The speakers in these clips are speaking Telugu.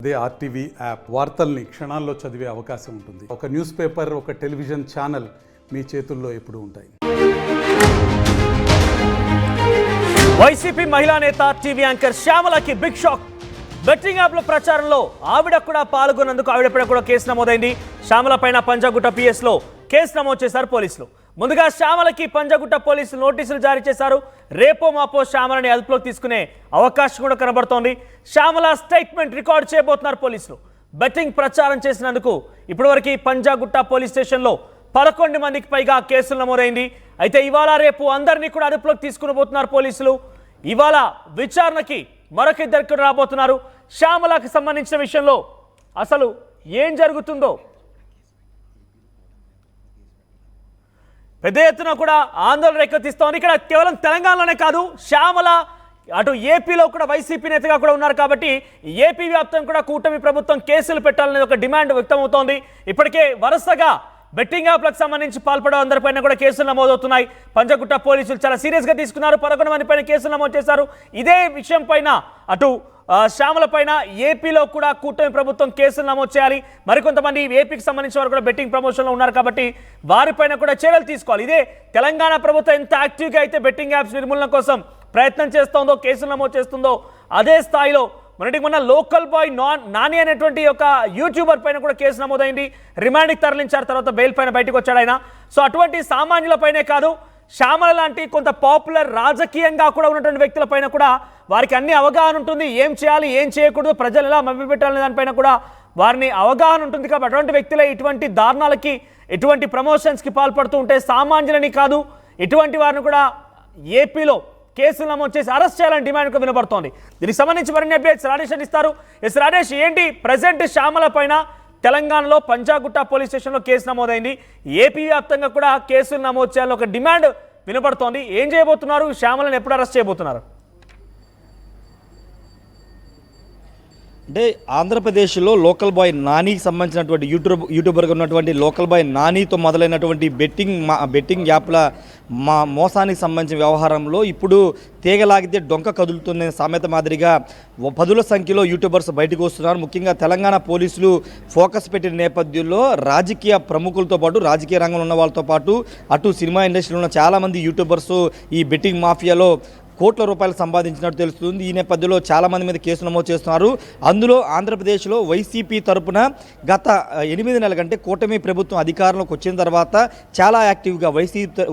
అదే ఆర్టీవీ యాప్ వార్తల్ని క్షణాల్లో చదివే అవకాశం ఉంటుంది. ఒక న్యూస్ పేపర్, ఒక టెలివిజన్ ఛానల్ మీ చేతుల్లో ఎప్పుడూ ఉంటాయి. వైసీపీ మహిళా నేత టీవీ యాంకర్ శ్యామలకి బిగ్ షాక్. బెట్టింగ్ యాప్ల ప్రచారంలో ఆవిడ కూడా పాల్గొన్నందుకు ఆవిడపై కూడా కేసు నమోదైంది. శ్యామల పైన పంజాగుట్ట పిఎస్లో కేసు నమోదు చేశారు పోలీసులు. ముందుగా శ్యామలకి పంజాగుట్ట పోలీసులు నోటీసులు జారీ చేశారు. రేపో మాపో శ్యామలని అదుపులోకి తీసుకునే అవకాశం కూడా కనబడుతోంది. శ్యామల స్టేట్మెంట్ రికార్డ్ చేయబోతున్నారు పోలీసులు. బెట్టింగ్ ప్రచారం చేసినందుకు ఇప్పటివరకు పంజాగుట్ట పోలీస్ స్టేషన్లో 11 మందికి పైగా కేసులు నమోదైంది. అయితే ఇవాళ రేపు అందరినీ కూడా అదుపులోకి తీసుకుని పోతున్నారు పోలీసులు. ఇవాళ విచారణకి మరొక ఇద్దరు రాబోతున్నారు. శ్యామలకి సంబంధించిన విషయంలో అసలు ఏం జరుగుతుందో పెద్ద ఎత్తున కూడా ఆందోళన రేకెత్తిస్తోంది. ఇక్కడ కేవలం తెలంగాణలోనే కాదు, శ్యామల అటు ఏపీలో కూడా వైసీపీ నేతగా కూడా ఉన్నారు కాబట్టి ఏపీ వ్యాప్తంగా కూడా కూటమి ప్రభుత్వం కేసులు పెట్టాలనేది ఒక డిమాండ్ వ్యక్తమవుతోంది. ఇప్పటికే వరుసగా బెట్టింగ్ యాప్లకు సంబంధించి పాల్పడే అందరిపైన కూడా కేసులు నమోదవుతున్నాయి. పంజాగుట్ట పోలీసులు చాలా సీరియస్గా తీసుకున్నారు. 11 మంది పైన కేసులు నమోదు చేశారు. ఇదే విషయం పైన అటు శ్యామల పైన ఏపీలో కూడా కూటమి ప్రభుత్వం కేసులు నమోదు చేయాలి. మరికొంతమంది ఏపీకి సంబంధించిన వారు కూడా బెట్టింగ్ ప్రమోషన్లో ఉన్నారు కాబట్టి వారిపైన కూడా చర్యలు తీసుకోవాలి. ఇదే తెలంగాణ ప్రభుత్వం ఎంత యాక్టివ్గా అయితే బెట్టింగ్ యాప్స్ నిర్మూలన కోసం ప్రయత్నం చేస్తుందో, కేసులు నమోదు చేస్తుందో, అదే స్థాయిలో మొన్న లోకల్ బాయ్ నాని అనేటువంటి ఒక యూట్యూబర్ పైన కూడా కేసు నమోదైంది. రిమాండ్కి తరలించారు, తర్వాత బెయిల్ పైన బయటకు వచ్చాడు ఆయన. సో అటువంటి సామాన్యులపైనే కాదు, శ్యామల లాంటి కొంత పాపులర్ రాజకీయంగా కూడా ఉన్నటువంటి వ్యక్తులపైన కూడా వారికి అన్ని అవగాహన ఉంటుంది. ఏం చేయాలి, ఏం చేయకూడదు, ప్రజలు ఎలా మభ్యపెట్టాలనే దానిపైన కూడా వారిని అవగాహన ఉంటుంది. కాబట్టి అటువంటి వ్యక్తులే ఇటువంటి దారుణాలకి, ఇటువంటి ప్రమోషన్స్కి పాల్పడుతూ ఉంటే సామాన్యులని కాదు, ఇటువంటి వారిని కూడా ఏపీలో కేసులు నమోదు చేసి అరెస్ట్ చేయాలని డిమాండ్ వినబడుతోంది. దీనికి సంబంధించి మరిన్ని అప్డేట్స్ రాజేష్ ఇస్తారు. రాజేష్, ఏంటి ప్రజెంట్ శ్యామల పైన తెలంగాణలో పంజాగుట్ట పోలీస్ స్టేషన్లో కేసు నమోదైంది. ఏపీ వ్యాప్తంగా కూడా కేసులు నమోదు చేయాలని ఒక డిమాండ్ వినబడుతోంది. ఏం చేయబోతున్నారు? శ్యామలను ఎప్పుడు అరెస్ట్ చేయబోతున్నారు? అంటే ఆంధ్రప్రదేశ్లో లోకల్ బాయ్ నానికి సంబంధించినటువంటి యూట్యూబర్గా ఉన్నటువంటి లోకల్ బాయ్ నానితో మొదలైనటువంటి బెట్టింగ్ యాప్ల మోసానికి సంబంధించిన వ్యవహారంలో ఇప్పుడు తీగలాగితే డొంక కదులుతున్న సామెత మాదిరిగా 10ల సంఖ్యలో యూట్యూబర్స్ బయటకు వస్తున్నారు. ముఖ్యంగా తెలంగాణ పోలీసులు ఫోకస్ పెట్టిన నేపథ్యంలో రాజకీయ ప్రముఖులతో పాటు, రాజకీయ రంగంలో ఉన్న వాళ్ళతో పాటు, అటు సినిమా ఇండస్ట్రీలో ఉన్న చాలామంది యూట్యూబర్స్ ఈ బెట్టింగ్ మాఫియాలో కోట్ల రూపాయలు సంపాదించినట్టు తెలుస్తుంది. ఈ నేపథ్యంలో చాలామంది మీద కేసు నమోదు చేస్తున్నారు. అందులో ఆంధ్రప్రదేశ్లో వైసీపీ తరపున గత 8 నెలల కంటే కూటమి ప్రభుత్వం అధికారంలోకి వచ్చిన తర్వాత చాలా యాక్టివ్గా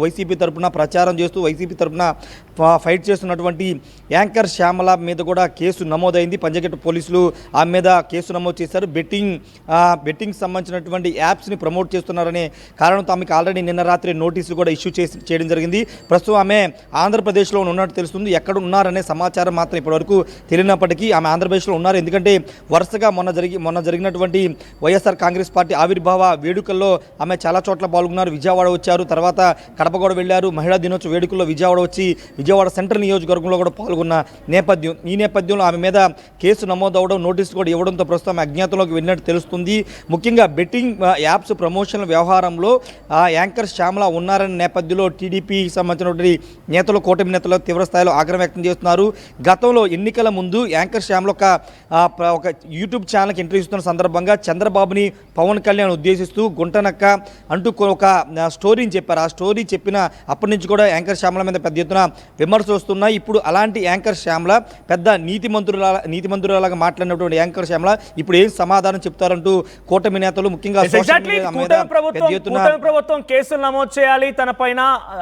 వైసీపీ తరపున ప్రచారం చేస్తూ, వైసీపీ తరపున ఫైట్ చేస్తున్నటువంటి యాంకర్ శ్యామల మీద కూడా కేసు నమోదైంది. పంజాగుట్ట పోలీసులు ఆమె మీద కేసు నమోదు చేశారు. బెట్టింగ్ సంబంధించినటువంటి యాప్స్ని ప్రమోట్ చేస్తున్నారనే కారణంతో ఆమెకు ఆల్రెడీ నిన్న రాత్రి నోటీసులు కూడా ఇష్యూ చేయడం జరిగింది. ప్రస్తుతం ఆమె ఆంధ్రప్రదేశ్లో ఉన్నట్టు తెలుస్తుంది. ఎక్కడ ఉన్నారనే సమాచారం మాత్రం ఇప్పటివరకు తెలియనప్పటికీ ఆమె ఆంధ్రప్రదేశ్లో ఉన్నారు. ఎందుకంటే వరుసగా మొన్న జరిగినటువంటి వైఎస్ఆర్ కాంగ్రెస్ పార్టీ ఆవిర్భావ వేడుకల్లో ఆమె చాలా చోట్ల పాల్గొన్నారు. విజయవాడ వచ్చారు, తర్వాత కడప కూడా వెళ్ళారు. మహిళా దినోత్సవ వేడుకల్లో విజయవాడ వచ్చి విజయవాడ సెంట్రల్ నియోజకవర్గంలో కూడా పాల్గొన్న నేపథ్యం. ఈ నేపథ్యంలో ఆమె మీద కేసు నమోదవడం, నోటీసులు కూడా ఇవ్వడంతో ప్రస్తుతం అజ్ఞాతంలోకి వెళ్ళినట్టు తెలుస్తుంది. ముఖ్యంగా బెట్టింగ్ యాప్స్ ప్రమోషన్ల వ్యవహారంలో యాంకర్ శ్యామల ఉన్నారనే నేపథ్యంలో టీడీపీకి సంబంధించినటువంటి నేతలు, కూటమి నేతలు తీవ్ర స్థాయిలో ఆగ్రహం వ్యక్తం చేస్తున్నారు. గతంలో ఎన్నికల ముందు యాంకర్ శ్యామల ఒక యూట్యూబ్ ఛానల్కి ఇంటర్వ్యూ ఇస్తున్న సందర్భంగా చంద్రబాబుని పవన్ కళ్యాణ్ ఉద్దేశిస్తూ గుంటనక్క అంటూ ఒక స్టోరీని చెప్పారు. ఆ స్టోరీ చెప్పిన అప్పటి నుంచి కూడా యాంకర్ శ్యామల మీద పెద్ద ఎత్తున విమర్శలు వస్తున్నాయి. ఇప్పుడు అలాంటి యాంకర్ శ్యామల పెద్ద నీతిమంతురాలాగా మాట్లాడినటువంటి యాంకర్ శ్యామల ఇప్పుడు ఏం సమాధానం చెప్తారంటూ కూటమి నేతలు, ముఖ్యంగా ప్రభుత్వం కేసులు నమోదు చేయాలి, తన పైన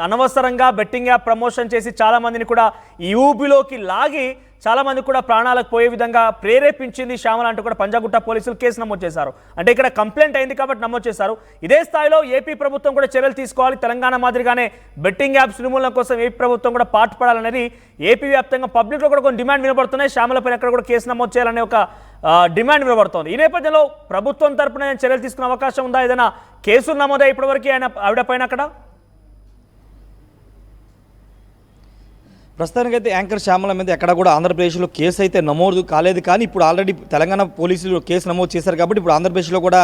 అనవసరంగా బెట్టింగ్ యాప్ ప్రమోషన్ చేసి చాలా మందిని కూడా ఈ ఊబిలోకి లాగి చాలా మంది కూడా ప్రాణాలకు పోయే విధంగా ప్రేరేపించింది శ్యామల అంటూ కూడా పంజాగుట్ట పోలీసులు కేసు నమోదు చేశారు. అంటే ఇక్కడ కంప్లైంట్ అయింది కాబట్టి నమోదు చేశారు. ఇదే స్థాయిలో ఏపీ ప్రభుత్వం కూడా చర్యలు తీసుకోవాలి. తెలంగాణ మాదిరిగానే బెట్టింగ్ యాప్స్ నిర్మూలన కోసం ఏపీ ప్రభుత్వం కూడా పాటుపడాలనేది ఏపీ వ్యాప్తంగా పబ్లిక్లో కూడా కొన్ని డిమాండ్ వినబడుతున్నాయి. శ్యామల పైన ఎక్కడ కూడా కేసు నమోదు చేయాలనే ఒక డిమాండ్ వినబడుతోంది. ఈ నేపథ్యంలో ప్రభుత్వం తరపున చర్యలు తీసుకునే అవకాశం ఉందా? ఏదైనా కేసులు నమోదై ఇప్పటివరకు ఆవిడ పైన అక్కడ ప్రస్తుతానికైతే యాంకర్ శ్యామల మీద ఎక్కడ కూడా ఆంధ్రప్రదేశ్లో కేసు అయితే నమోదు కాలేదు, కానీ ఇప్పుడు ఆల్రెడీ తెలంగాణ పోలీసులు కేసు నమోదు చేశారు కాబట్టి ఇప్పుడు ఆంధ్రప్రదేశ్లో కూడా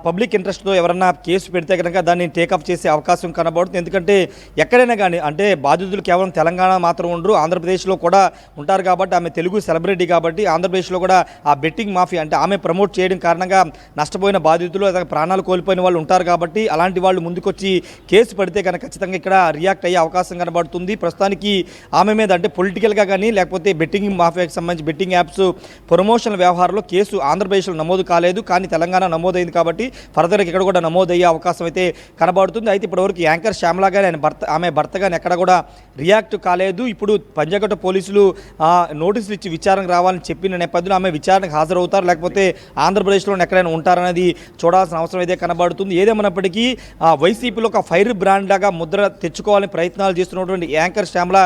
పబ్లిక్ ఇంట్రెస్ట్తో ఎవరన్నా కేసు పెడితే కనుక దాన్ని టేకప్ చేసే అవకాశం కనబడుతుంది. ఎందుకంటే ఎక్కడైనా కానీ అంటే బాధితులు కేవలం తెలంగాణ మాత్రం ఉండరు, ఆంధ్రప్రదేశ్లో కూడా ఉంటారు కాబట్టి ఆమె తెలుగు సెలబ్రిటీ కాబట్టి ఆంధ్రప్రదేశ్లో కూడా ఆ బెట్టింగ్ మాఫియా అంటే ఆమె ప్రమోట్ చేయడం కారణంగా నష్టపోయిన బాధితులు లేదా ప్రాణాలు కోల్పోయిన వాళ్ళు ఉంటారు కాబట్టి అలాంటి వాళ్ళు ముందుకొచ్చి కేసు పెడితే కనుక ఖచ్చితంగా ఇక్కడ రియాక్ట్ అయ్యే అవకాశం కనబడుతుంది. ప్రస్తుతానికి ఆమె మీద అంటే పొలిటికల్గా కానీ లేకపోతే బెట్టింగ్ మాఫియాకి సంబంధించి బెట్టింగ్ యాప్స్ ప్రమోషన్ వ్యవహారంలో కేసు ఆంధ్రప్రదేశ్లో నమోదు కాలేదు, కానీ తెలంగాణ నమోదైంది కాబట్టి ఫర్దర్గా ఇక్కడ కూడా నమోదయ్యే అవకాశం అయితే కనబడుతుంది. అయితే ఇప్పటివరకు యాంకర్ శ్యామల కానీ ఆమె భర్త కానీ ఎక్కడ కూడా రియాక్ట్ కాలేదు. ఇప్పుడు పంజాగుట్ట పోలీసులు నోటీసులు ఇచ్చి విచారణకు రావాలని చెప్పిన నేపథ్యంలో ఆమె విచారణకు హాజరవుతారు లేకపోతే ఆంధ్రప్రదేశ్లో ఎక్కడైనా ఉంటారనేది చూడాల్సిన అవసరం అయితే కనబడుతుంది. ఏదేమన్నప్పటికీ వైసీపీలో ఒక ఫైర్ బ్రాండ్ లాగా ముద్ర తెచ్చుకోవాలని ప్రయత్నాలు చేస్తున్నటువంటి యాంకర్ శ్యామల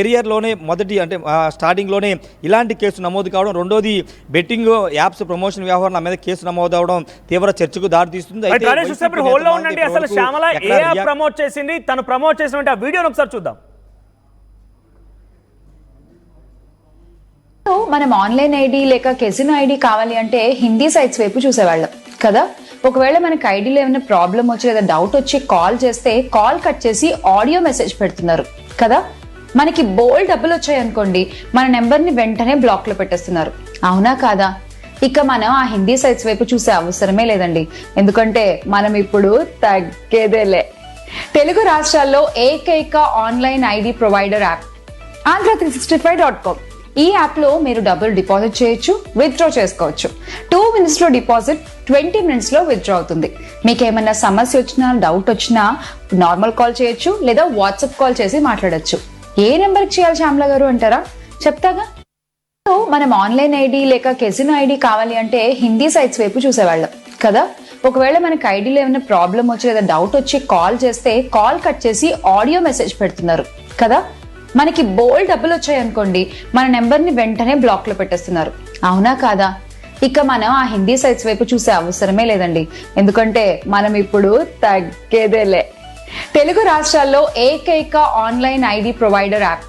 కెరియర్లోనే మొదటి అంటే స్టార్టింగ్లోనే ఇలాంటి కేసు నమోదు కావడం, రెండోది బెట్టింగ్ యాప్స్ ప్రమోషన్ వ్యవహారం మీద కేసు నమోదు అవడం తీవ్ర చర్చకు దారితీస్తుంది. అసలు శ్యామల ఏ యాప్ ప్రమోట్ చేసింది, తను ప్రమోట్ చేసినటువంటి ఆ వీడియోని ఒకసారి చూద్దాం. మనం ఆన్లైన్ ఐడి లేక కెసినో ఐడి కావాలి అంటే హిందీ సైట్స్ వైపు చూసేవాళ్ళం కదా. ఒకవేళ మనకి ఐడిలో ఏమైనా ప్రాబ్లం వచ్చి లేదా డౌట్ వచ్చి కాల్ చేస్తే కాల్ కట్ చేసి ఆడియో మెసేజ్ పెడుతున్నారు కదా. మనకి బోల్డ్ డబ్బులు వచ్చాయనుకోండి, మన నెంబర్ని వెంటనే బ్లాక్ లో పెట్టేస్తున్నారు. అవునా కాదా? ఇక మనం ఆ హిందీ సైట్స్ వైపు చూసే అవసరమే లేదండి, ఎందుకంటే మనం ఇప్పుడు తగ్గేదేలే. తెలుగు రాష్ట్రాల్లో ఏకైక online ID provider app Andhra365.com. ఈ యాప్ లో మీరు డబ్బులు డిపాజిట్ చేయొచ్చు, విత్డ్రా చేసుకోవచ్చు. 2 minutes లో డిపాజిట్, 20 minutes లో విత్డ్రా అవుతుంది. మీకు ఏమైనా సమస్య వచ్చినా డౌట్ వచ్చినా నార్మల్ కాల్ చేయొచ్చు లేదా వాట్సాప్ కాల్ చేసి మాట్లాడొచ్చు. ఏ నెంబర్కి చేయాలి శ్యామల గారు అంటారా? చెప్తాగా. మనం ఆన్లైన్ ఐడి లేక కెసినో ఐడి కావాలి అంటే హిందీ సైట్స్ వైపు చూసేవాళ్ళం కదా. ఒకవేళ మనకి ఐడిలో ఏమైనా ప్రాబ్లం వచ్చి లేదా డౌట్ వచ్చి కాల్ చేస్తే కాల్ కట్ చేసి ఆడియో మెసేజ్ పెడుతున్నారు కదా. మనకి బోల్డ్ డబ్బులు వచ్చాయనుకోండి, మన నెంబర్ని వెంటనే బ్లాక్ లో పెట్టేస్తున్నారు. అవునా కాదా? ఇక మనం ఆ హిందీ సైట్స్ వైపు చూసే అవసరమే లేదండి, ఎందుకంటే మనం ఇప్పుడు తగ్గేదేలే. తెలుగు రాష్ట్రాల్లో ఏకైక online ID provider app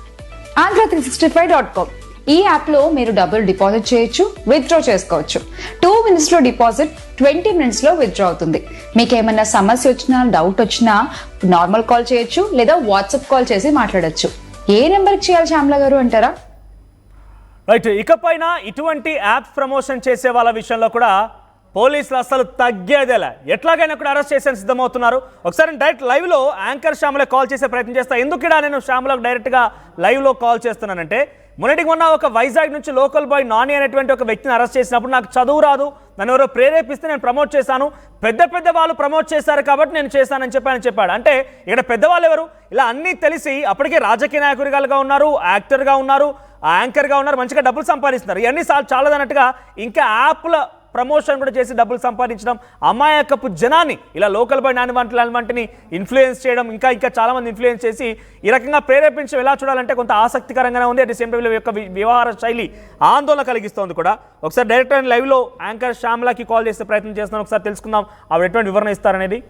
Andhra365.com. ఈ యాప్ లో మీరు డబ్బులు డిపాజిట్ చేయొచ్చు, విత్డ్రా చేసుకోవచ్చు. 2 minutes లో డిపాజిట్, 20 minutes లో విత్డ్రా అవుతుంది. మీకు ఏమైనా సమస్య వచ్చినా డౌట్ వచ్చినా నార్మల్ కాల్ చేయొచ్చు లేదా వాట్సాప్ కాల్ చేసి మాట్లాడొచ్చు. ఏ నెంబర్కి చేయాలి శ్యామల గారు అంటారా? రైట్, ఇకపైన ఇటువంటి యాప్ ప్రమోషన్ చేసే వాళ్ళ విషయంలో కూడా పోలీసులు అసలు తగ్గేదేలా, ఎట్లాగైనా కూడా అరెస్ట్ చేసేందుకు సిద్ధమవుతున్నారు. ఒకసారి డైరెక్ట్ లైవ్లో యాంకర్ శ్యామలకు కాల్ చేసే ప్రయత్నం చేస్తా. ఎందుకు ఇక్కడ నేను శ్యామలకు డైరెక్ట్గా లైవ్లో కాల్ చేస్తున్నానంటే, మొన్నటికి మొన్న ఒక వైజాగ్ నుంచి లోకల్ బాయ్ నాని అనేటువంటి ఒక వ్యక్తిని అరెస్ట్ చేసినప్పుడు నాకు చదువు రాదు, నన్ను ఎవరో ప్రేరేపిస్తే నేను ప్రమోట్ చేశాను, పెద్ద వాళ్ళు ప్రమోట్ చేశారు కాబట్టి నేను చేశానని చెప్పాడు. అంటే ఇక్కడ పెద్దవాళ్ళు ఎవరు? ఇలా అన్నీ తెలిసి అప్పటికే రాజకీయ నాయకుడిగా ఉన్నారు, యాక్టర్గా ఉన్నారు, యాంకర్గా ఉన్నారు, మంచిగా డబ్బులు సంపాదిస్తున్నారు. ఇవన్నీ చాలదన్నట్టుగా ఇంకా యాప్ల ప్రమోషన్ కూడా చేసి డబ్బులు సంపాదించడం, అమాయకపు జనాన్ని ఇలా లోకల్ బాయ్ నాని వంటిని ఇన్ఫ్లుయెన్స్ చేయడం, ఇంకా చాలామంది ఇన్ఫ్లుయెన్స్ చేసి ఈ రకంగా ప్రేరేపించడం ఎలా చూడాలంటే కొంత ఆసక్తికరంగానే ఉంది. అట్ ది సేమ్ టైం యొక్క వ్యవహార శైలి ఆందోళన కలిగిస్తోంది కూడా. ఒకసారి డైరెక్ట్ అండ్ లైవ్లో యాంకర్ శ్యామలకి కాల్ చేసే ప్రయత్నం చేస్తున్నాను. ఒకసారి తెలుసుకుందాం ఆవిడ ఎటువంటి వివరణ ఇస్తారనేది.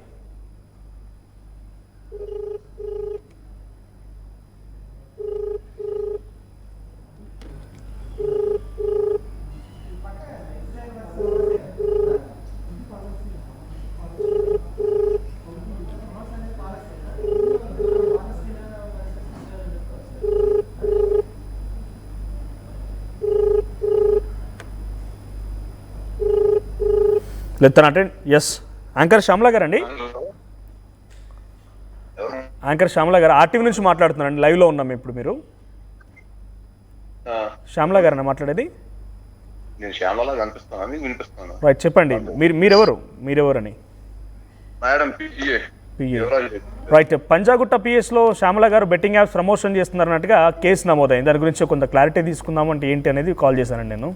ఎస్, యాంకర్ శ్యామల గారు అండి. యాంకర్ శ్యామల గారు ఆర్టీవీ నుంచి మాట్లాడుతున్నారండి, లైవ్లో ఉన్నాం ఇప్పుడు. మీరు శ్యామల గారు అన్న మాట్లాడేది? రైట్, చెప్పండి. మీరెవరని? రైట్, పంజాగుట్ట పిఎస్లో శ్యామల గారు బెట్టింగ్ యాప్స్ ప్రమోషన్ చేస్తున్నారన్నట్టుగా కేసు నమోదైంది. దాని గురించి కొంత క్లారిటీ తీసుకుందాం అంటే ఏంటి అనేది కాల్ చేశానండి నేను.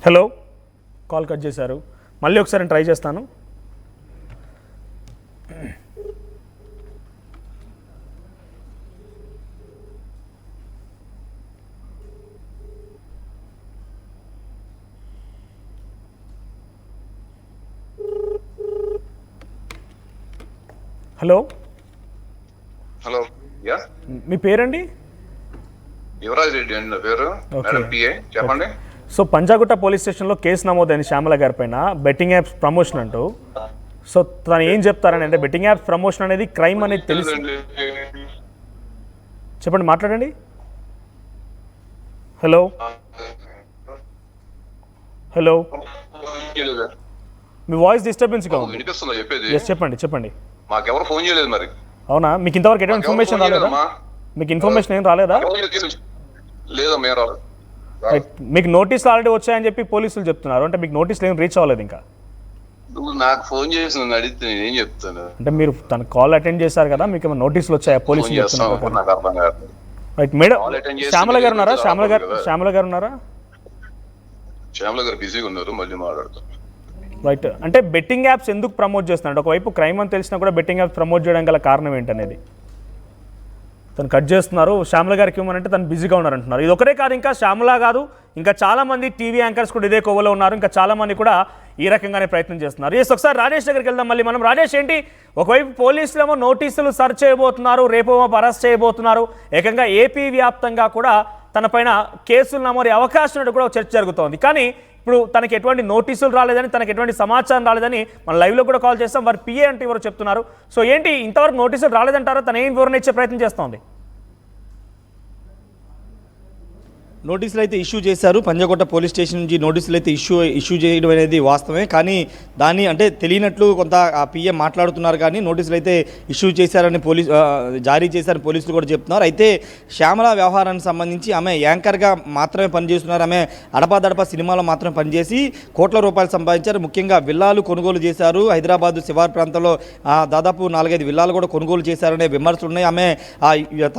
హలో, కాల్ కట్ చేశారు. మళ్ళీ ఒకసారి ట్రై చేస్తాను. హలో హలో యా మీ పేరండి? యువరాజ్ రెడ్డి అండి నా పేరు. మేడం పిఏ చెప్పండి. సో పంజాగుట్ట పోలీస్ స్టేషన్లో కేసు నమోదైంది శ్యామల గారి పైన బెట్టింగ్ యాప్స్ ప్రమోషన్ అంటూ. సో తను ఏం చెప్తారని, అంటే బెట్టింగ్ యాప్స్ ప్రమోషన్ అనేది క్రైమ్ అనేది తెలుసు. చెప్పండి, మాట్లాడండి. హలో హలో, మీ వాయిస్ డిస్టర్బెన్స్గా ఉంది. వినిపిస్తుందా చెప్పేది? ఎస్, చెప్పండి చెప్పండి. మాకెవరు ఫోన్ చేయలేదు మరి. అవునా, మీకు ఇంతవరకు ఎటువంటి ఇన్ఫర్మేషన్ రాలేదా? మీకు ఇన్ఫర్మేషన్ ఏం రాలేదా? లేదా మేము రాలేదు. మీకు నోటీసులు ఆల్రెడీ వచ్చాయని చెప్పి పోలీసులు చెప్తున్నారు. అంటే మీకు నోటీసులు ఏం రీచ్ అవ్వలేదు ఇంకా? నువ్వు నాకు ఫోన్ చేసి నన్ను అడిగితే నేను ఏం చెప్తాను? అంటే మీరు తన కాల్ అటెండ్ చేశారు కదా, మీకు ఏమైనా నోటీసులు వచ్చాయా పోలీసులు చెప్తున్నారు? నాకు అర్థం కాదు. రైట్ మేడం, శ్యామల గారు ఉన్నారా? శ్యామల గారు ఉన్నారా? శ్యామల గారు బిజీగా ఉన్నారు, మళ్ళీ మాట్లాడతారు. రైట్, అంటే బెట్టింగ్ యాప్స్ ఎందుకు ప్రమోట్ చేస్తున్నాడు? ఒకవైపు క్రైమ్ అని తెలిసినా కూడా బెట్టింగ్ యాప్స్ ప్రమోట్ చేయడం గల కారణం ఏంటనేది తను కట్ చేస్తున్నారు. శ్యామల గారికి ఏమనంటే తను బిజీగా ఉన్నారంటున్నారు. ఇది ఒకటే కాదు, ఇంకా శ్యామల కాదు, ఇంకా చాలా మంది టీవీ యాంకర్స్ కూడా ఇదే కోవలో ఉన్నారు. ఇంకా చాలా మంది కూడా ఈ రకంగానే ప్రయత్నం చేస్తున్నారు. ఎస్, ఒకసారి రాజేష్ దగ్గరికి వెళ్దాం మళ్ళీ మనం. రాజేష్, ఏంటి ఒకవైపు పోలీసులు ఏమో నోటీసులు సర్చ్ చేయబోతున్నారు, రేపేమో అరెస్ట్ చేయబోతున్నారు, ఏకంగా ఏపీ వ్యాప్తంగా కూడా తన పైన కేసులు నమోదు అవకాశం కూడా చర్చ జరుగుతోంది. కానీ ఇప్పుడు తనకి ఎటువంటి నోటీసులు రాలేదని, తనకి ఎటువంటి సమాచారం రాలేదని మన లైవ్లో కూడా కాల్ చేస్తాం. వారు పిఏ అంటే ఎవరు చెప్తున్నారు. సో ఏంటి, ఇంతవరకు నోటీసులు రాలేదంటారో? తన ఏం వివరణ ఇచ్చే ప్రయత్నం చేస్తోంది? నోటీసులు అయితే ఇష్యూ చేశారు. పంజాగుట్ట పోలీస్ స్టేషన్ నుంచి నోటీసులు అయితే ఇష్యూ చేయడం అనేది వాస్తవమే. కానీ దాన్ని అంటే తెలియనట్లు కొంత ఆ పిఎం మాట్లాడుతున్నారు. కానీ నోటీసులు అయితే ఇష్యూ చేశారని జారీ చేశారని పోలీసులు కూడా చెప్తున్నారు. అయితే శ్యామల వ్యవహారానికి సంబంధించి ఆమె యాంకర్గా మాత్రమే పనిచేస్తున్నారు. ఆమె అడపాదడప సినిమాలో మాత్రమే పనిచేసి కోట్ల రూపాయలు సంపాదించారు. ముఖ్యంగా విల్లాలు కొనుగోలు చేశారు. హైదరాబాద్ శివారు ప్రాంతంలో దాదాపు 4-5 విల్లాలు కూడా కొనుగోలు చేశారనే విమర్శలు ఉన్నాయి. ఆమె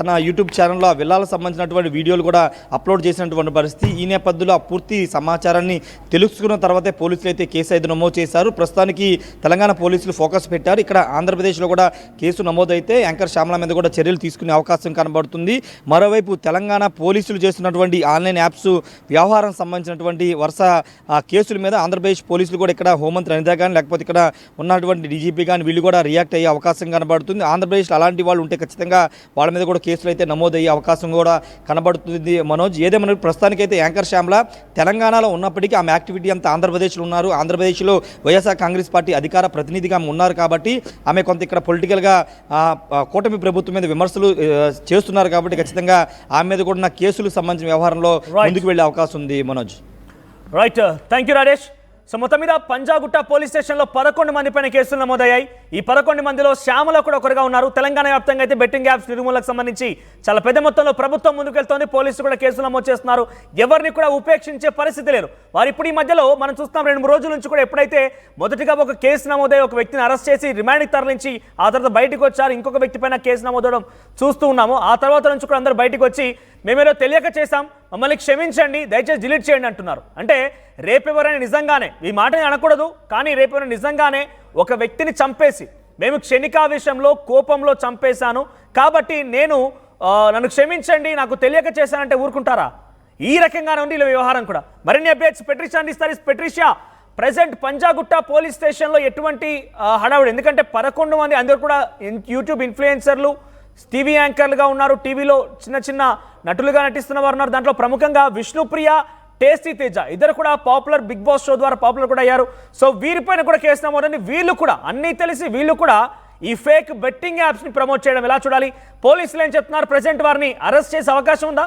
తన యూట్యూబ్ ఛానల్లో ఆ విల్లాలకు సంబంధించినటువంటి వీడియోలు కూడా అప్లోడ్ చేసినటువంటి పరిస్థితి. ఈ నేపథ్యంలో ఆ పూర్తి సమాచారాన్ని తెలుసుకున్న తర్వాతే పోలీసులు అయితే కేసు అయితే నమోదు చేశారు. ప్రస్తుతానికి తెలంగాణ పోలీసులు ఫోకస్ పెట్టారు. ఇక్కడ ఆంధ్రప్రదేశ్లో కూడా కేసు నమోదైతే యాంకర్ శ్యామల మీద కూడా చర్యలు తీసుకునే అవకాశం కనబడుతుంది. మరోవైపు తెలంగాణ పోలీసులు చేస్తున్నటువంటి ఆన్లైన్ యాప్స్ వ్యవహారం సంబంధించినటువంటి వరుస కేసుల మీద ఆంధ్రప్రదేశ్ పోలీసులు కూడా ఇక్కడ హోంమంత్రి అనిత కానీ లేకపోతే ఇక్కడ ఉన్నటువంటి డీజీపీ కానీ వీళ్ళు కూడా రియాక్ట్ అయ్యే అవకాశం కనబడుతుంది. ఆంధ్రప్రదేశ్లో అలాంటి వాళ్ళు ఉంటే ఖచ్చితంగా వాళ్ళ మీద కూడా కేసులు అయితే నమోదయ్యే అవకాశం కూడా కనబడుతుంది. మనోజ్, ఏదేమైనా ప్రస్తుతానికైతే యాంకర్ శ్యామల తెలంగాణలో ఉన్నప్పటికీ ఆమె యాక్టివిటీ అంతా ఆంధ్రప్రదేశ్లో ఉన్నారు. ఆంధ్రప్రదేశ్లో వైఎస్ఆర్ కాంగ్రెస్ పార్టీ అధికార ప్రతినిధిగా ఉన్నారు కాబట్టి ఆమె కొంత ఇక్కడ పొలిటికల్గా కూటమి ప్రభుత్వం మీద విమర్శలు చేస్తున్నారు. కాబట్టి ఖచ్చితంగా ఆమె మీద కూడా కేసులకు సంబంధించిన వ్యవహారంలో ముందుకు వెళ్ళే అవకాశం ఉంది. Manoj, right, thank you Rajesh. So మొత్తం మీద పంజాగుట్ట పోలీస్ స్టేషన్లో 11 మంది పైన కేసులు నమోదయ్యాయి. ఈ 11 మందిలో శ్యామల కూడా ఒకరుగా ఉన్నారు. తెలంగాణ వ్యాప్తంగా అయితే బెట్టింగ్ యాప్స్ నిర్మూలనకు సంబంధించి చాలా పెద్ద మొత్తంలో ప్రభుత్వం ముందుకెళ్తోంది. పోలీసులు కూడా కేసులు నమోదు చేస్తున్నారు. ఎవరిని కూడా ఉపేక్షించే పరిస్థితి లేదు. వారు ఇప్పుడు ఈ మధ్యలో మనం చూస్తున్నాం 2-3 రోజుల నుంచి కూడా ఎప్పుడైతే మొదటిగా ఒక కేసు నమోదై ఒక వ్యక్తిని అరెస్ట్ చేసి రిమాండ్కి తరలించి ఆ తర్వాత బయటకు వచ్చారు, ఇంకొక వ్యక్తి పైన కేసు నమోదవడం చూస్తూ ఉన్నాము. ఆ తర్వాత నుంచి కూడా అందరూ బయటకు వచ్చి మేమేదో తెలియక చేశాం, మమ్మల్ని క్షమించండి, దయచేసి డిలీట్ చేయండి అంటున్నారు. అంటే రేపెవరైనా నిజంగానే, ఈ మాటని అనకూడదు, కానీ రేపెవరైనా నిజంగానే ఒక వ్యక్తిని చంపేసి మేము క్షణికావేశంలో కోపంలో చంపేశాను కాబట్టి నన్ను క్షమించండి, నాకు తెలియక చేశానంటే ఊరుకుంటారా? ఈ రకంగానే ఉంది ఇలా వ్యవహారం కూడా. మరిన్ని అప్డేట్స్ పెట్రిషియా అందిస్తారు. పెట్రిషియా, ప్రెసెంట్ పంజాగుట్ట పోలీస్ స్టేషన్లో ఎటువంటి హడావుడి? ఎందుకంటే 11 మంది అందరూ కూడా యూట్యూబ్ ఇన్ఫ్లుయెన్సర్లు, టీవీ యాంకర్లుగా ఉన్నారు, టీవీలో చిన్న చిన్న నటులుగా నటిస్తున్న వారు ఉన్నారు. దాంట్లో ప్రముఖంగా విష్ణుప్రియ, టేస్టీ తేజ ఇద్దరు కూడా పాపులర్ బిగ్ బాస్ షో ద్వారా పాపులర్ కూడా అయ్యారు. సో వీరిపైన కూడా కేసు నమోదని, వీళ్ళు కూడా అన్నీ తెలిసి వీళ్ళు కూడా ఈ ఫేక్ బెట్టింగ్ యాప్స్ని ప్రమోట్ చేయడం ఎలా చూడాలి? పోలీసులు ఏం చెప్తున్నారు? ప్రెసెంట్ వారిని అరెస్ట్ చేసే అవకాశం ఉందా?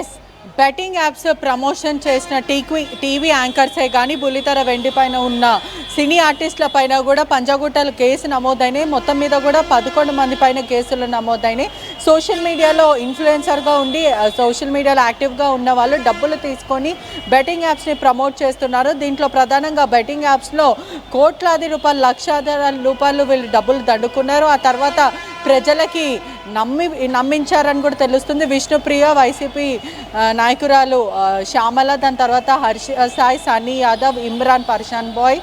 ఎస్, బెట్టింగ్ యాప్స్ ప్రమోషన్ చేసిన టీవీ యాంకర్సే కానీ బుల్లితెర వెండిపైన ఉన్న సినీ ఆర్టిస్టుల పైన కూడా పంజాగుట్టలో కేసు నమోదైనాయి. మొత్తం మీద కూడా 11 మంది పైన కేసులు నమోదైనాయి. సోషల్ మీడియాలో ఇన్ఫ్లుయెన్సర్గా ఉండి సోషల్ మీడియాలో యాక్టివ్గా ఉన్న వాళ్ళు డబ్బులు తీసుకొని బెట్టింగ్ యాప్స్ని ప్రమోట్ చేస్తున్నారు. దీంట్లో ప్రధానంగా బెట్టింగ్ యాప్స్లో కోట్లాది రూపాయలు, లక్షాది రూపాయలు వీళ్ళు డబ్బులు దండుకున్నారు. ఆ తర్వాత ప్రజలకి నమ్మించారని కూడా తెలుస్తుంది. విష్ణుప్రియ, వైసీపీ నాయకురాలు శ్యామల, దాని తర్వాత హర్ష సాయి, సన్నీ యాదవ్, ఇమ్రాన్, పర్షాన్ బాయ్,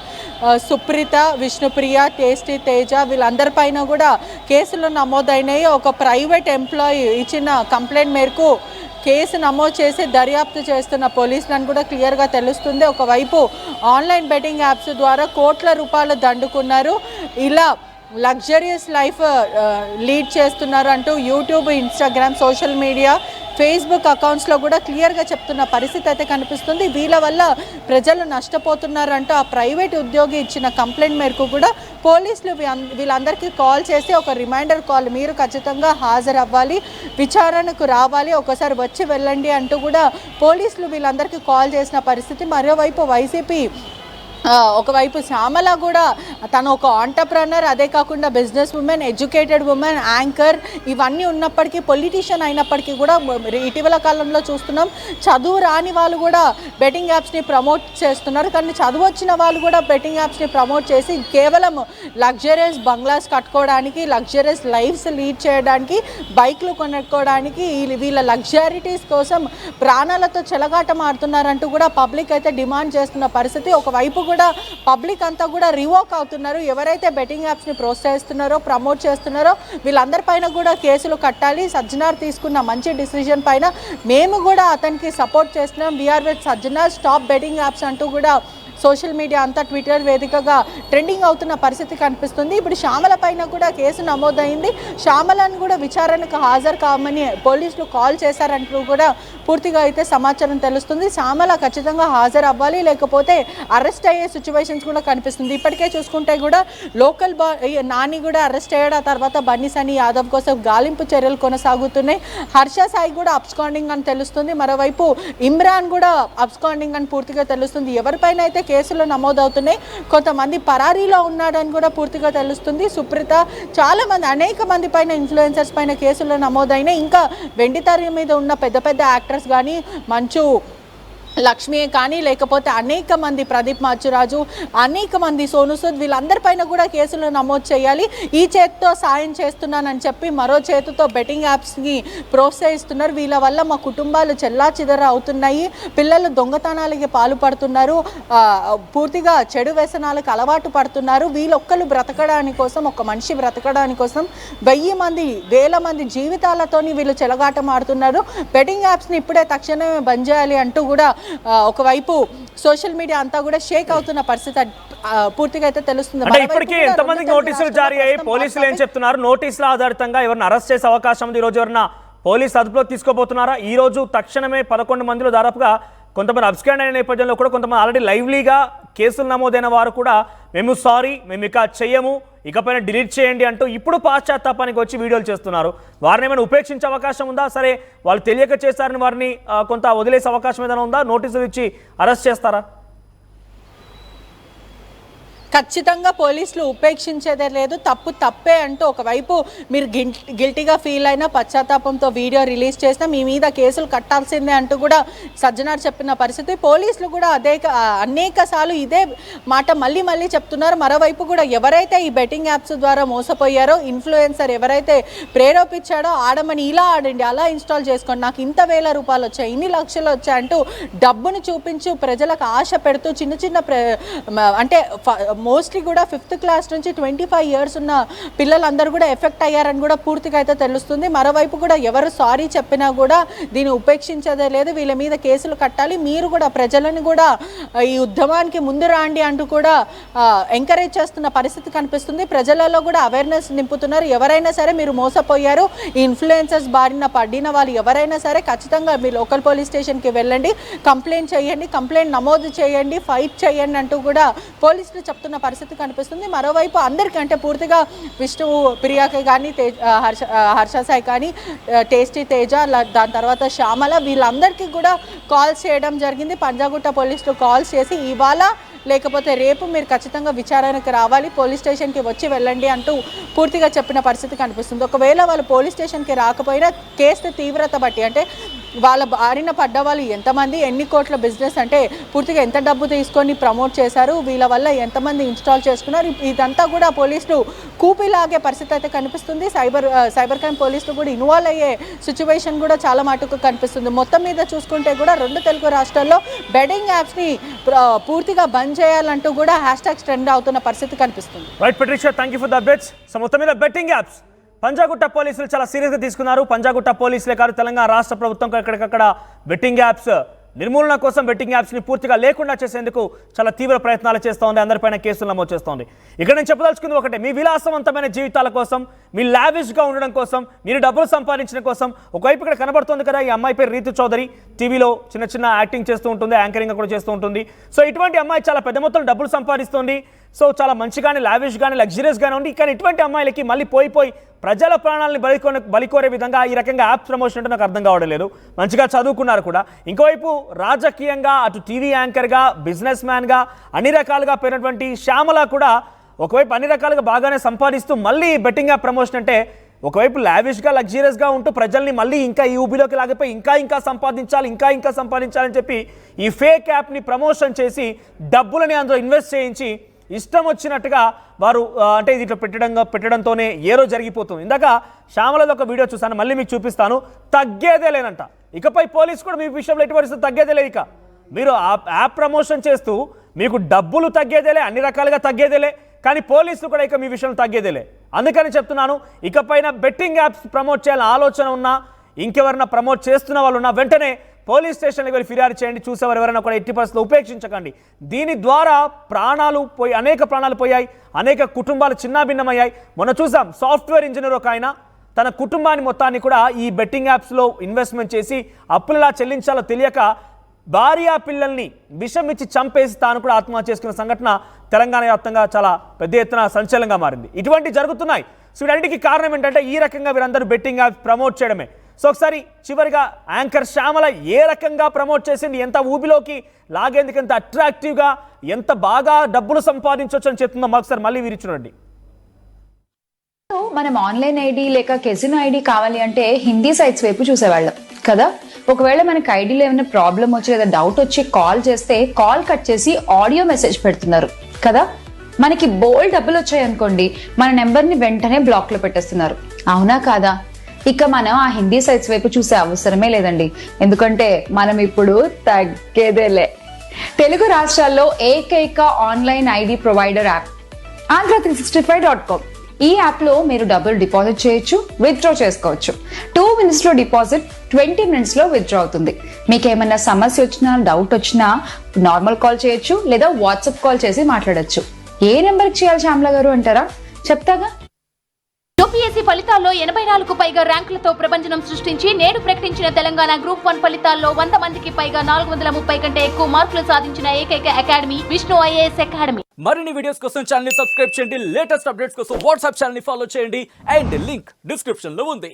సుప్రీత, విష్ణుప్రియ, టేస్టీ తేజ వీళ్ళందరిపైన కూడా కేసులు నమోదైనాయి. ఒక ప్రైవేట్ ఎంప్లాయీ ఇచ్చిన కంప్లైంట్ మేరకు కేసు నమోదు చేసి దర్యాప్తు చేస్తున్న పోలీసులను కూడా క్లియర్గా తెలుస్తుంది. ఒకవైపు ఆన్లైన్ బెట్టింగ్ యాప్స్ ద్వారా కోట్ల రూపాయలు దండుకున్నారు, ఇలా లగ్జరియస్ లైఫ్ లీడ్ చేస్తున్నారు అంటూ YouTube, Instagram, social media, Facebook అకౌంట్స్లో కూడా క్లియర్గా చెప్తున్న పరిస్థితి అయితే కనిపిస్తుంది. వీళ్ళ వల్ల ప్రజలు నష్టపోతున్నారంటూ ఆ ప్రైవేట్ ఉద్యోగి ఇచ్చిన కంప్లైంట్ మేరకు కూడా పోలీసులు వీళ్ళందరికీ కాల్ చేసి ఒక రిమైండర్ కాల్, మీరు ఖచ్చితంగా హాజరవ్వాలి, విచారణకు రావాలి, ఒకసారి వచ్చి వెళ్ళండి అంటూ కూడా పోలీసులు వీళ్ళందరికీ కాల్ చేసిన పరిస్థితి. మరోవైపు వైసీపీ ఒకవైపు శ్యామల కూడా తను ఒక ఆంటర్ప్రనర్, అదే కాకుండా business women, educated women, anchor ఇవన్నీ ఉన్నప్పటికీ, పొలిటీషియన్ అయినప్పటికీ కూడా ఇటీవల కాలంలో చూస్తున్నాం చదువు రాని వాళ్ళు కూడా బెట్టింగ్ యాప్స్ని ప్రమోట్ చేస్తున్నారు. కానీ చదువు వచ్చిన వాళ్ళు కూడా బెట్టింగ్ యాప్స్ని ప్రమోట్ చేసి కేవలం లగ్జరియస్ బంగ్లాస్ కట్టుకోవడానికి, లగ్జరియస్ లైఫ్స్ లీడ్ చేయడానికి, బైక్లు కొనుక్కోవడానికి, వీళ్ళ లగ్జారిటీస్ కోసం ప్రాణాలతో చెలగాట మారుతున్నారంటూ కూడా పబ్లిక్ అయితే డిమాండ్ చేస్తున్న పరిస్థితి. ఒకవైపు కూడా పబ్లిక్ అంతా కూడా రివోక్ అవుతున్నారు. ఎవరైతే బెట్టింగ్ యాప్స్ని ప్రోత్సహిస్తున్నారో, ప్రమోట్ చేస్తున్నారో వీళ్ళందరిపైన కూడా కేసులు కట్టాలి. సజ్జనార్ తీసుకున్న మంచి డిసిజన్ పైన మేము కూడా అతనికి సపోర్ట్ చేస్తున్నాం, we're with Sajjanar, stop betting apps అంటూ కూడా సోషల్ మీడియా అంతా ట్విట్టర్ వేదికగా ట్రెండింగ్ అవుతున్న పరిస్థితి కనిపిస్తుంది. ఇప్పుడు శ్యామల పైన కూడా కేసు నమోదైంది. శ్యామలను కూడా విచారణకు హాజరు కావమని పోలీసులు కాల్ చేశారంటూ కూడా పూర్తిగా అయితే సమాచారం తెలుస్తుంది. శ్యామల ఖచ్చితంగా హాజరు అవ్వాలి, లేకపోతే అరెస్ట్ అయ్యే సిచ్యువేషన్స్ కూడా కనిపిస్తుంది. ఇప్పటికే చూసుకుంటే కూడా లోకల్ నాని కూడా అరెస్ట్ అయ్యాడు. ఆ తర్వాత బన్నీ సనీ యాదవ్ కోసం గాలింపు చర్యలు కొనసాగుతున్నాయి. హర్ష సాయి కూడా అబ్స్కాండింగ్ అని తెలుస్తుంది. మరోవైపు ఇమ్రాన్ కూడా అబ్స్కాండింగ్ అని పూర్తిగా తెలుస్తుంది. ఎవరిపైన అయితే కేసులు నమోదవుతున్నాయి, కొంతమంది పరారీలో ఉన్నాడని కూడా పూర్తిగా తెలుస్తుంది. సుప్రీత, చాలా మంది, అనేక మంది పైన, ఇన్ఫ్లుయెన్సర్స్ పైన కేసులు నమోదైనాయి. ఇంకా వెండితెర మీద ఉన్న పెద్ద పెద్ద యాక్టర్స్ కానీ, మంచు లక్ష్మి కానీ, లేకపోతే అనేక మంది, ప్రదీప్ మాచురాజు, అనేక మంది, సోను సూద్, వీళ్ళందరిపైన కూడా కేసులు నమోదు చేయాలి. ఈ చేతితో సాయం చేస్తున్నానని చెప్పి మరో చేతితో బెట్టింగ్ యాప్స్ని ప్రోత్సహిస్తున్నారు. వీళ్ళ వల్ల మా కుటుంబాలు చెల్లాచెదర అవుతున్నాయి, పిల్లలు దొంగతనాలకి పాల్పడుతున్నారు, పూర్తిగా చెడు వ్యసనాలకు అలవాటు పడుతున్నారు. వీళ్ళొక్కరు బ్రతకడానికి కోసం, ఒక మనిషి బ్రతకడానికి కోసం 1000 మంది, 1000 మంది జీవితాలతోని వీళ్ళు చెలగాటమాడుతున్నారు. బెట్టింగ్ యాప్స్ని ఇప్పుడే తక్షణమే బంద్ చేయాలి అంటూ కూడా ఒకవైపు సోషల్ మీడియా అంతా కూడా షేక్ అవుతున్న పరిస్థితి పూర్తిగా అయితే తెలుస్తుంది. అంటే ఇప్పటికీ ఎంతమందికి నోటీసులు జారీ అయ్యి పోలీసులు ఏం చెప్తున్నారు? నోటీసుల ఆధారితంగా ఎవరిని అరెస్ట్ చేసే అవకాశం ఉంది? ఈ రోజు ఎవరన్నా పోలీసు అదుపులో తీసుకోబోతున్నారా? ఈ రోజు తక్షణమే 11 మందిలో దాదాపుగా కొంతమంది అబ్స్కాండ్ అయిన నేపథ్యంలో కూడా కొంతమంది ఆల్రెడీ లైవ్లీగా కేసులు నమోదైన వారు కూడా మేము సారీ, మేము ఇక చెయ్యము, ఇకపైన డిలీట్ చేయండి అంటూ ఇప్పుడు పాశ్చాత్తాపానికి వచ్చి వీడియోలు చేస్తున్నారు. వారిని ఏమైనా ఉపేక్షించే అవకాశం ఉందా? సరే వాళ్ళు తెలియక చేస్తారని వారిని కొంత వదిలేసే అవకాశం ఏదైనా ఉందా? నోటీసులు ఇచ్చి అరెస్ట్ చేస్తారా? ఖచ్చితంగా పోలీసులు ఉపేక్షించేదే లేదు, తప్పు తప్పే అంటూ ఒకవైపు మీరు గిల్టీగా ఫీల్ అయినా, పశ్చాత్తాపంతో వీడియో రిలీజ్ చేసినా మీ మీద కేసులు కట్టాల్సిందే అంటూ కూడా సజ్జనార్ చెప్పిన పరిస్థితి. పోలీసులు కూడా అనేక సార్లు ఇదే మాట మళ్ళీ మళ్ళీ చెప్తున్నారు. మరోవైపు కూడా ఎవరైతే ఈ బెట్టింగ్ యాప్స్ ద్వారా మోసపోయారో, ఇన్ఫ్లుయెన్సర్ ఎవరైతే ప్రేరేపించాడో, ఆడమని ఇలా ఆడండి, అలా ఇన్స్టాల్ చేసుకోండి, నాకు ఇంత 1000 రూపాయలు వచ్చాయి, ఇన్ని లక్షలు వచ్చాయంటూ డబ్బును చూపించు ప్రజలకు ఆశ పెడుతూ చిన్న చిన్న అంటే మోస్ట్లీ కూడా 5th క్లాస్ నుంచి 25 years ఉన్న పిల్లలందరూ కూడా ఎఫెక్ట్ అయ్యారని కూడా పూర్తిగా అయితే తెలుస్తుంది. మరోవైపు కూడా ఎవరు సారీ చెప్పినా కూడా దీన్ని ఉపేక్షించేదే లేదు, వీళ్ళ మీద కేసులు కట్టాలి, మీరు కూడా ప్రజలను కూడా ఈ ఉద్యమానికి ముందు రాండి అంటూ కూడా ఎంకరేజ్ చేస్తున్న పరిస్థితి కనిపిస్తుంది. ప్రజలలో కూడా అవేర్నెస్ నింపుతున్నారు. ఎవరైనా సరే మీరు మోసపోయారు, ఈ ఇన్ఫ్లుయెన్సర్స్ బారిన పడిన వాళ్ళు ఎవరైనా సరే ఖచ్చితంగా మీ లోకల్ పోలీస్ స్టేషన్కి వెళ్ళండి, కంప్లైంట్ చేయండి, కంప్లైంట్ నమోదు చేయండి, ఫైట్ చేయండి అంటూ కూడా పోలీసులు చెప్తున్న పరిస్థితి కనిపిస్తుంది. మరోవైపు అందరికంటే పూర్తిగా విష్ణు ప్రియాకి కానీ, హర్ష సాయి కానీ, టేస్టీ తేజ, దాని తర్వాత శ్యామల, వీళ్ళందరికీ కూడా కాల్స్ చేయడం జరిగింది. పంజాగుట్ట పోలీసులు కాల్స్ చేసి ఇవాళ లేకపోతే రేపు మీరు ఖచ్చితంగా విచారణకు రావాలి, పోలీస్ స్టేషన్కి వచ్చి వెళ్ళండి అంటూ పూర్తిగా చెప్పిన పరిస్థితి కనిపిస్తుంది. ఒకవేళ వాళ్ళు పోలీస్ స్టేషన్కి రాకపోయినా కేసు తీవ్రత బట్టి, అంటే వాళ్ళ బారిన పడ్డ వాళ్ళు ఎంతమంది, ఎన్ని కోట్ల బిజినెస్, అంటే పూర్తిగా ఎంత డబ్బు తీసుకొని ప్రమోట్ చేశారు, వీళ్ళ వల్ల ఎంతమంది ఇన్స్టాల్ చేసుకున్నారు, ఇదంతా కూడా పోలీసులు కూపిలాగే పరిస్థితి అయితే కనిపిస్తుంది. సైబర్ క్రైమ్ పోలీసులు కూడా ఇన్వాల్వ్ అయ్యే సిచ్యువేషన్ కూడా చాలా మటుకు కనిపిస్తుంది. మొత్తం మీద చూసుకుంటే కూడా 2 తెలుగు రాష్ట్రాల్లో బెట్టింగ్ యాప్స్ని పూర్తిగా బంద్ చేయాలంటూ కూడా హ్యాష్ ట్యాగ్స్ ట్రెండ్ అవుతున్న పరిస్థితి కనిపిస్తుంది. Right Patricia, thank you for the updates. So మొత్తం మీద బెట్టింగ్ యాప్స్ పంజాగుట్ట పోలీసులు చాలా సీరియస్గా తీసుకున్నారు. పంజాగుట్ట పోలీసులే కాదు, తెలంగాణ రాష్ట్ర ప్రభుత్వం ఎక్కడికక్కడ బెట్టింగ్ యాప్స్ నిర్మూలన కోసం బెట్టింగ్ యాప్స్ని పూర్తిగా లేకుండా చేసేందుకు చాలా తీవ్ర ప్రయత్నాలు చేస్తోంది. అందరిపైన కేసులు నమోదు చేస్తోంది. ఇక్కడ నేను చెప్పదలుచుకుంది ఒకటే, మీ విలాసవంతమైన జీవితాల కోసం, మీ లావిష్గా ఉండడం కోసం, మీరు డబ్బులు సంపాదించడం కోసం ఒకవైపు ఇక్కడ కనబడుతుంది కదా, ఈ అమ్మాయి పేరు రీతు చౌదరి, టీవీలో చిన్న చిన్న యాక్టింగ్ చేస్తూ ఉంటుంది, యాంకరింగ్ కూడా చేస్తూ ఉంటుంది. సో ఇటువంటి అమ్మాయి చాలా పెద్ద మొత్తంలో డబ్బులు సంపాదిస్తుంది. సో చాలా మంచిగానే, లావిష్గానే, లగ్జరియస్గానే ఉంది. కానీ ఇటువంటి అమ్మాయిలకి మళ్ళీ పోయి ప్రజల ప్రాణాలని బలికోరే విధంగా ఈ రకంగా యాప్ ప్రమోషన్ అంటే నాకు అర్థం కావడం లేదు. మంచిగా చదువుకున్నారు కూడా. ఇంకోవైపు రాజకీయంగా, అటు టీవీ యాంకర్గా, బిజినెస్ మ్యాన్గా అన్ని రకాలుగా పేరినటువంటి శ్యామల కూడా ఒకవైపు అన్ని రకాలుగా బాగానే సంపాదిస్తూ మళ్ళీ బెట్టింగ్ యాప్ ప్రమోషన్ అంటే ఒకవైపు లావిష్గా, లగ్జరియస్గా ఉంటూ ప్రజల్ని మళ్ళీ ఇంకా ఈ ఊబిలోకి లాగిపోయి ఇంకా సంపాదించాలని చెప్పి ఈ ఫేక్ యాప్ని ప్రమోషన్ చేసి డబ్బులని అందులో ఇన్వెస్ట్ చేయించి ఇష్టం వచ్చినట్టుగా వారు అంటే ఇది పెట్టడంతోనే ఏరో జరిగిపోతుంది. ఇందాక శ్యామలది ఒక వీడియో చూసాను, మళ్ళీ మీకు చూపిస్తాను. తగ్గేదే లేనంట. ఇకపై పోలీసు కూడా మీ విషయంలో ఎటువంటి పరిస్థితి తగ్గేదే లేదు. ఇక మీరు యాప్ ప్రమోషన్ చేస్తూ మీకు డబ్బులు తగ్గేదేలే, అన్ని రకాలుగా తగ్గేదేలే, కానీ పోలీసులు కూడా ఇక మీ విషయం తగ్గేదేలే. అందుకని చెప్తున్నాను, ఇకపైన బెట్టింగ్ యాప్స్ ప్రమోట్ చేయాలని ఆలోచన ఉన్నా, ఇంకెవరన్నా ప్రమోట్ చేస్తున్న వాళ్ళు ఉన్నా వెంటనే పోలీస్ స్టేషన్కి వెళ్ళి ఫిర్యాదు చేయండి. చూసేవారు ఎవరైనా కూడా ఎట్టి పరిస్థితుల్లో ఉపేక్షించకండి. దీని ద్వారా అనేక ప్రాణాలు పోయాయి, అనేక కుటుంబాలు చిన్నాభిన్నమయ్యాయి. మొన్న చూసాం, సాఫ్ట్వేర్ ఇంజనీర్ ఒక ఆయన తన కుటుంబాన్ని మొత్తాన్ని కూడా ఈ బెట్టింగ్ యాప్స్లో ఇన్వెస్ట్మెంట్ చేసి అప్పులలా చెల్లించాలో తెలియక భార్య పిల్లల్ని విషం ఇచ్చి చంపేసి తాను కూడా ఆత్మహత్య చేసుకున్న సంఘటన తెలంగాణ వ్యాప్తంగా చాలా పెద్ద ఎత్తున సంచలనంగా మారింది. ఇటువంటి జరుగుతున్నాయి. సో వీటన్నిటికీ కారణం ఏంటంటే ఈ రకంగా వీరందరూ బెట్టింగ్ యాప్స్ ప్రమోట్ చేయడమే. సో ఒకసారి చివరిగా యాంకర్ శ్యామల ఏ రకంగా ప్రమోట్ చేసింది, ఎంత ఊబిలోకి లాగేందుకు, ఎంత అట్రాక్టివ్గా, ఎంత బాగా డబ్బులు సంపాదించవచ్చు అని చెప్తుందో ఒకసారి మళ్ళీ వీరి చూడండి. మనం ఆన్లైన్ ఐడి లేక కెసినో ఐడి కావాలి అంటే హిందీ సైట్స్ వైపు చూసేవాళ్ళం కదా. ఒకవేళ మనకి ఐడీలో ఏమైనా ప్రాబ్లం వచ్చి లేదా డౌట్ వచ్చి కాల్ చేస్తే కాల్ కట్ చేసి ఆడియో మెసేజ్ పెడుతున్నారు కదా. మనకి బోల్డ్ డబ్బులు వచ్చాయి అనుకోండి, మన నెంబర్ని వెంటనే బ్లాక్ లో పెట్టేస్తున్నారు. అవునా కాదా? ఇక మనం ఆ హిందీ సైట్స్ వైపు చూసే అవసరమే లేదండి. ఎందుకంటే మనం ఇప్పుడు తగ్గేదేలే. తెలుగు రాష్ట్రాల్లో ఏకైక online ID provider app andhra365.com. ఈ యాప్ లో మీరు డబ్బులు డిపాజిట్ చేయొచ్చు, విత్డ్రా చేసుకోవచ్చు. 2 minutes లో డిపాజిట్, 20 minutes లో విత్డ్రా అవుతుంది. మీకు ఏమైనా సమస్య వచ్చినా, డౌట్ వచ్చినా నార్మల్ కాల్ చేయొచ్చు, లేదా వాట్సాప్ కాల్ చేసి మాట్లాడొచ్చు. ఏ నెంబర్కి చేయాలి శ్యామల గారు అంటారా? చెప్తాగా. యూపీఎస్సీ ఫలితాల్లో 84కు పైగా ర్యాంకులతో ప్రభంజనం సృష్టించి నేడు ప్రకటించిన తెలంగాణ గ్రూప్ 1 ఫలితాల్లో 100 మందికి పైగా 430 కంటే ఎక్కువ మార్కులు సాధించిన ఏకైక అకాడమీ విష్ణు ఐఏఎస్ అకాడమీ. మరిన్ని వీడియోస్ కోసం ఛానల్ ని సబ్స్క్రైబ్ చేయండి. లేటెస్ట్ అప్డేట్స్ కోసం వాట్సాప్ ఛానల్ ని ఫాలో చేయండి. అండ్ లింక్ డిస్క్రిప్షన్ లో ఉంది.